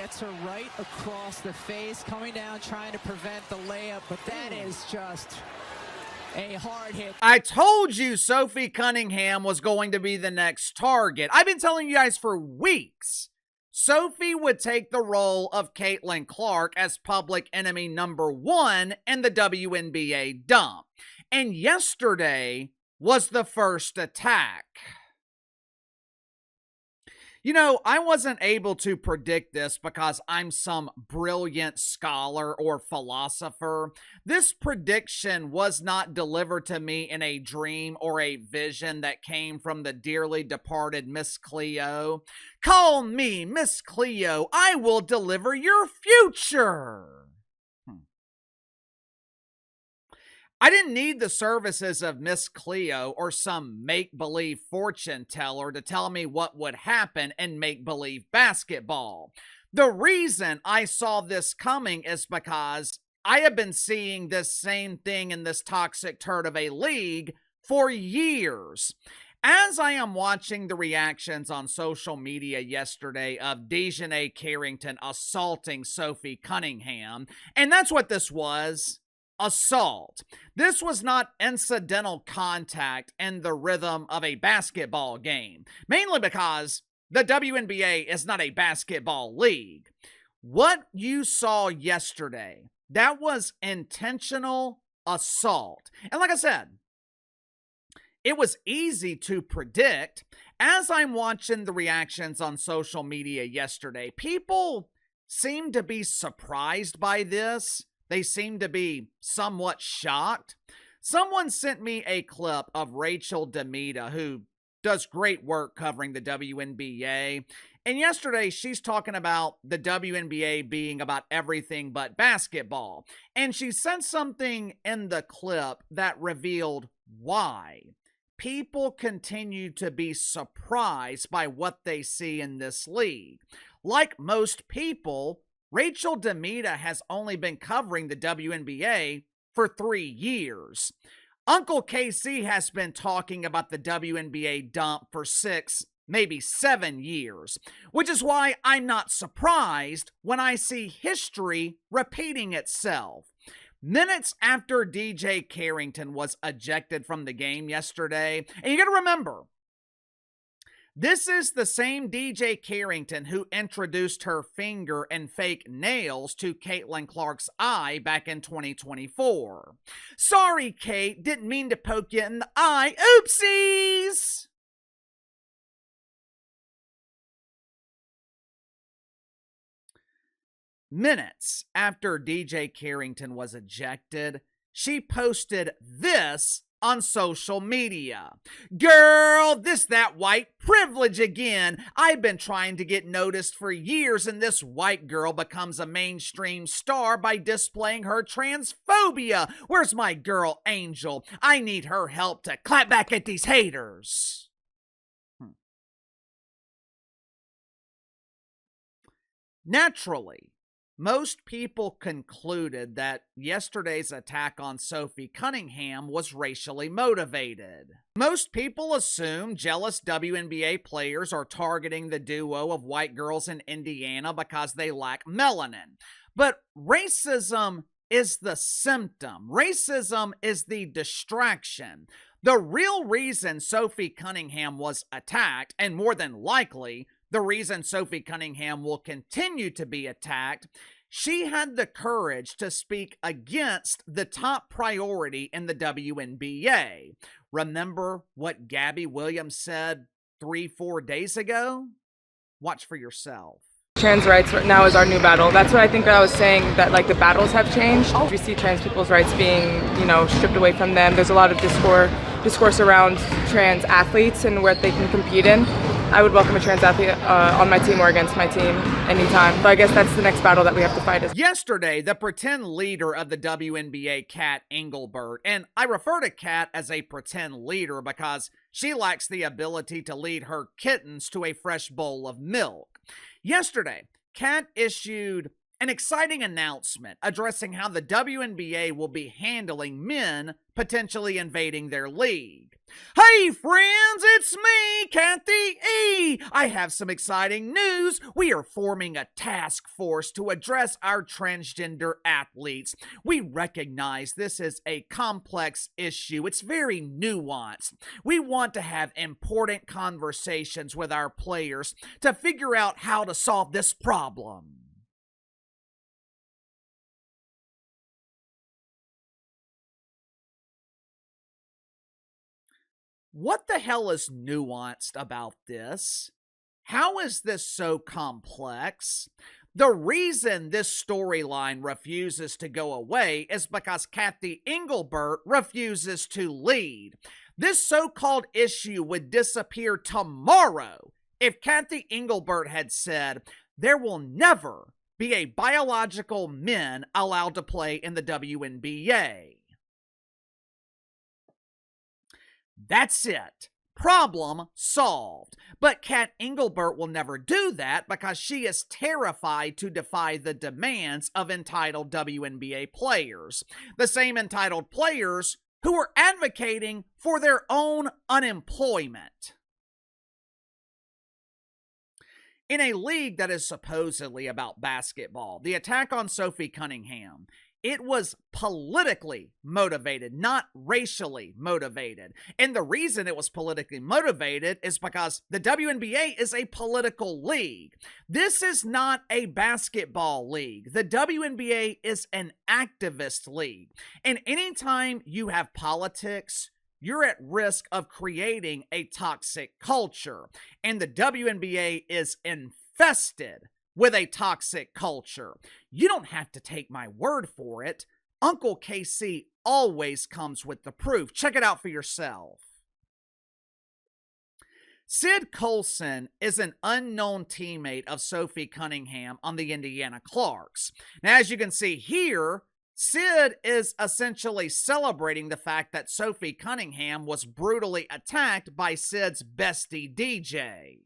Gets her right across the face, coming down, trying to prevent the layup, but that is just a hard hit. I told you Sophie Cunningham was going to be the next target. I've been telling you guys for weeks. Sophie would take the role of Caitlin Clark as public enemy number 1 in the WNBA dump. And yesterday was the first attack. You know, I wasn't able to predict this because I'm some brilliant scholar or philosopher. This prediction was not delivered to me in a dream or a vision that came from the dearly departed Miss Cleo. Call me Miss Cleo. I will deliver your future. I didn't need the services of Miss Cleo or some make-believe fortune teller to tell me what would happen in make-believe basketball. The reason I saw this coming is because I have been seeing this same thing in this toxic turd of a league for years. As I am watching the reactions on social media yesterday of Dijonai Carrington assaulting Sophie Cunningham, and that's what this was. Assault. This was not incidental contact in the rhythm of a basketball game, mainly because the WNBA is not a basketball league. What you saw yesterday, that was intentional assault. And like I said, it was easy to predict. As I'm watching the reactions on social media yesterday, people seem to be surprised by this. They seem to be somewhat shocked. Someone sent me a clip of Rachel Demita, who does great work covering the WNBA. And yesterday, she's talking about the WNBA being about everything but basketball. And she said something in the clip that revealed why people continue to be surprised by what they see in this league. Like most people, Rachel Demita has only been covering the WNBA for 3 years. Uncle KC has been talking about the WNBA dump for 6, maybe 7 years, which is why I'm not surprised when I see history repeating itself. Minutes after DJ Carrington was ejected from the game yesterday, and you got to remember, this is the same DJ Carrington who introduced her finger and fake nails to Caitlin Clark's eye back in 2024. Sorry, Kate, didn't mean to poke you in the eye. Oopsies! Minutes after DJ Carrington was ejected, she posted this on social media. Girl, that white privilege again. I've been trying to get noticed for years, and this white girl becomes a mainstream star by displaying her transphobia. Where's my girl Angel? I need her help to clap back at these haters. Naturally, most people concluded that yesterday's attack on Sophie Cunningham was racially motivated. Most people assume jealous WNBA players are targeting the duo of white girls in Indiana because they lack melanin. But racism is the symptom. Racism is the distraction. The real reason Sophie Cunningham was attacked, and more than likely, the reason Sophie Cunningham will continue to be attacked, she had the courage to speak against the top priority in the WNBA. Remember what Gabby Williams said 3-4 days ago? Watch for yourself. Trans rights right now is our new battle. That's what I think I was saying, that like the battles have changed. We see trans people's rights being, stripped away from them. There's a lot of discourse around trans athletes and where they can compete in. I would welcome a trans athlete on my team or against my team anytime. But I guess that's the next battle that we have to fight. Yesterday, the pretend leader of the WNBA, Kat Engelbert, and I refer to Kat as a pretend leader because she lacks the ability to lead her kittens to a fresh bowl of milk. Yesterday, Kat issued an exciting announcement addressing how the WNBA will be handling men potentially invading their league. Hey friends, it's me, Kathy E. I have some exciting news. We are forming a task force to address our transgender athletes. We recognize this is a complex issue. It's very nuanced. We want to have important conversations with our players to figure out how to solve this problem. What the hell is nuanced about this? How is this so complex? The reason this storyline refuses to go away is because Kathy Engelbert refuses to lead. This so-called issue would disappear tomorrow if Kathy Engelbert had said, there will never be a biological men allowed to play in the WNBA. That's it. Problem solved. But Kat Engelbert will never do that because she is terrified to defy the demands of entitled WNBA players. The same entitled players who are advocating for their own unemployment. In a league that is supposedly about basketball, the attack on Sophie Cunningham, it was politically motivated, not racially motivated. And the reason it was politically motivated is because the WNBA is a political league. This is not a basketball league. The WNBA is an activist league. And anytime you have politics, you're at risk of creating a toxic culture. And the WNBA is infested with a toxic culture. You don't have to take my word for it. Uncle KC always comes with the proof. Check it out for yourself. Sid Colson is an unknown teammate of Sophie Cunningham on the Indiana Clarks. Now, as you can see here, Sid is essentially celebrating the fact that Sophie Cunningham was brutally attacked by Sid's bestie DJ.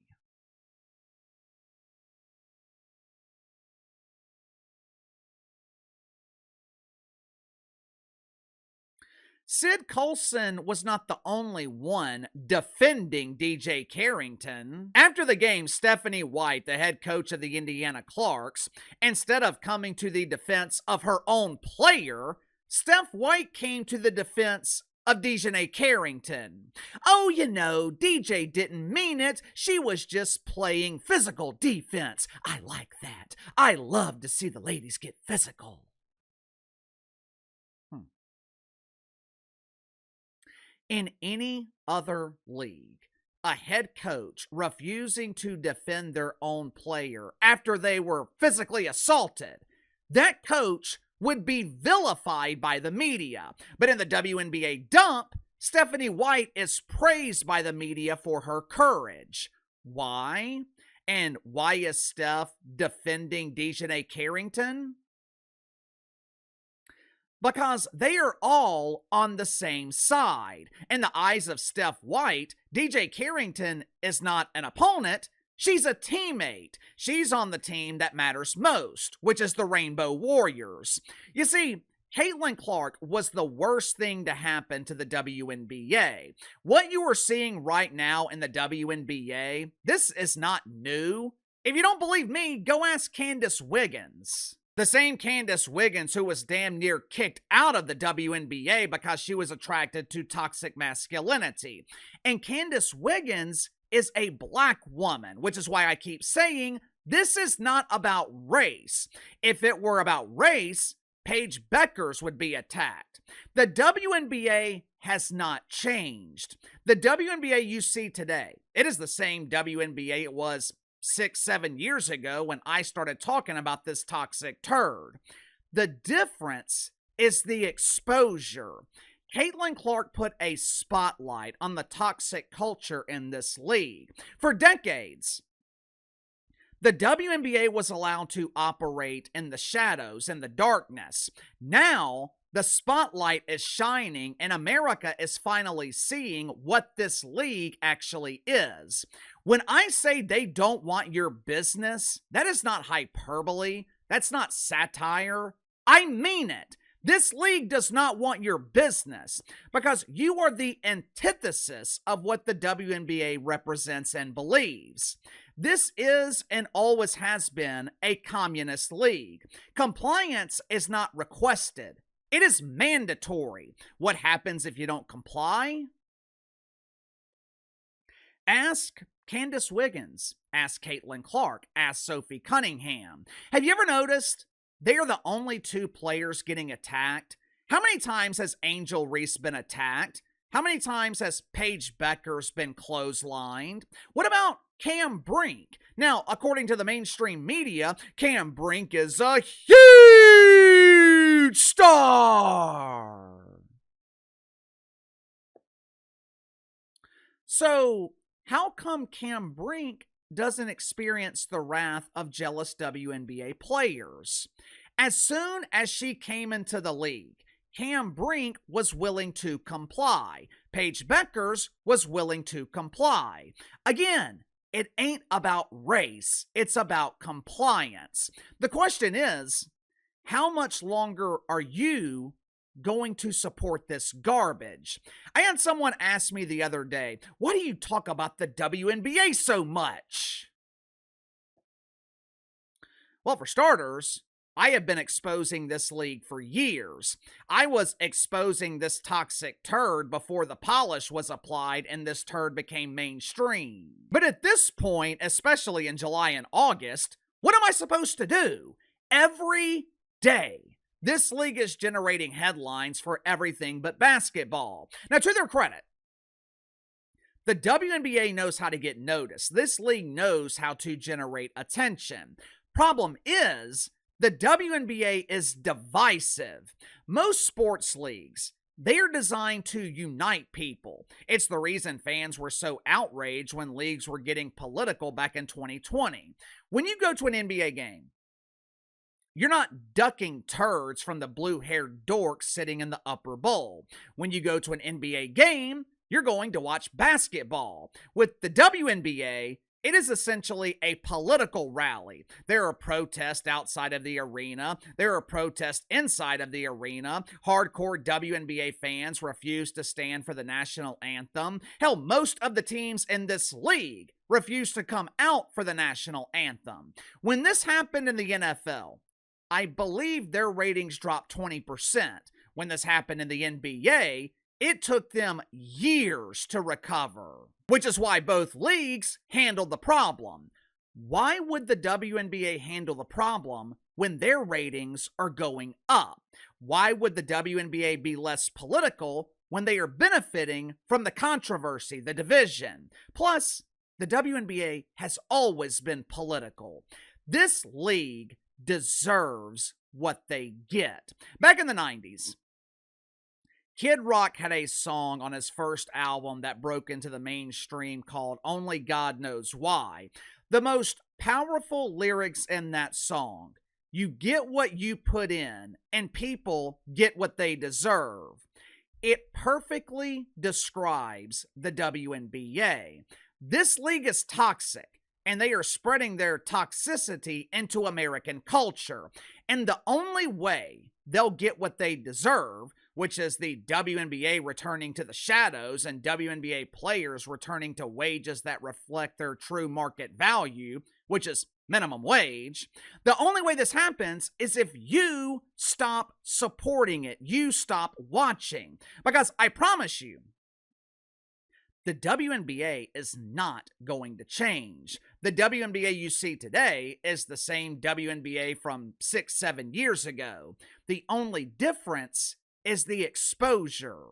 Sid Colson was not the only one defending Dijonai Carrington. After the game, Stephanie White, the head coach of the Indiana Clarks, instead of coming to the defense of her own player, Steph White came to the defense of Dijonai Carrington. Oh, you know, DJ didn't mean it. She was just playing physical defense. I like that. I love to see the ladies get physical. In any other league, a head coach refusing to defend their own player after they were physically assaulted, that coach would be vilified by the media. But in the WNBA dump, Stephanie White is praised by the media for her courage. Why? And why is Steph defending Dijonai Carrington? Because they are all on the same side. In the eyes of Steph White, DJ Carrington is not an opponent, she's a teammate. She's on the team that matters most, which is the Rainbow Warriors. You see, Caitlin Clark was the worst thing to happen to the WNBA. What you are seeing right now in the WNBA, this is not new. If you don't believe me, go ask Candace Wiggins. The same Candace Wiggins who was damn near kicked out of the WNBA because she was attracted to toxic masculinity. And Candace Wiggins is a black woman, which is why I keep saying this is not about race. If it were about race, Paige Beckers would be attacked. The WNBA has not changed. The WNBA you see today, it is the same WNBA it was 6-7 years ago when I started talking about this toxic turd. The difference is the exposure. Caitlin Clark put a spotlight on the toxic culture in this league. For decades, the WNBA was allowed to operate in the shadows, in the darkness. Now, the spotlight is shining and America is finally seeing what this league actually is. When I say they don't want your business, that is not hyperbole. That's not satire. I mean it. This league does not want your business because you are the antithesis of what the WNBA represents and believes. This is and always has been a communist league. Compliance is not requested. It is mandatory. What happens if you don't comply? Ask Candace Wiggins. Ask Caitlin Clark. Ask Sophie Cunningham. Have you ever noticed they are the only two players getting attacked? How many times has Angel Reese been attacked? How many times has Paige Beckers been clotheslined? What about Cam Brink? Now, according to the mainstream media, Cam Brink is a huge star. So, how come Cam Brink doesn't experience the wrath of jealous WNBA players? As soon as she came into the league, Cam Brink was willing to comply. Paige Beckers was willing to comply. Again, it ain't about race. It's about compliance. The question is, how much longer are you going to support this garbage? I had someone ask me the other day, why do you talk about the WNBA so much? Well, for starters, I have been exposing this league for years. I was exposing this toxic turd before the polish was applied and this turd became mainstream. But at this point, especially in July and August, what am I supposed to do? Every day, this league is generating headlines for everything but basketball. Now, to their credit, the WNBA knows how to get noticed. This league knows how to generate attention. Problem is, the WNBA is divisive. Most sports leagues, they are designed to unite people. It's the reason fans were so outraged when leagues were getting political back in 2020. When you go to an NBA game, you're not ducking turds from the blue-haired dorks sitting in the upper bowl. When you go to an NBA game, you're going to watch basketball. With the WNBA, it is essentially a political rally. There are protests outside of the arena. There are protests inside of the arena. Hardcore WNBA fans refuse to stand for the national anthem. Hell, most of the teams in this league refuse to come out for the national anthem. When this happened in the NFL, I believe their ratings dropped 20%. When this happened in the NBA, it took them years to recover, which is why both leagues handled the problem. Why would the WNBA handle the problem when their ratings are going up? Why would the WNBA be less political when they are benefiting from the controversy, the division? Plus, the WNBA has always been political. This league deserves what they get. Back in the 90s, Kid Rock had a song on his first album that broke into the mainstream called Only God Knows Why. The most powerful lyrics in that song: you get what you put in, and people get what they deserve. It perfectly describes the WNBA. This league is toxic, and they are spreading their toxicity into American culture. And the only way they'll get what they deserve, which is the WNBA returning to the shadows and WNBA players returning to wages that reflect their true market value, which is minimum wage, the only way this happens is if you stop supporting it, you stop watching. Because I promise you, the WNBA is not going to change. The WNBA you see today is the same WNBA from 6-7 years ago. The only difference is the exposure.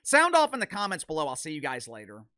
Sound off in the comments below. I'll see you guys later.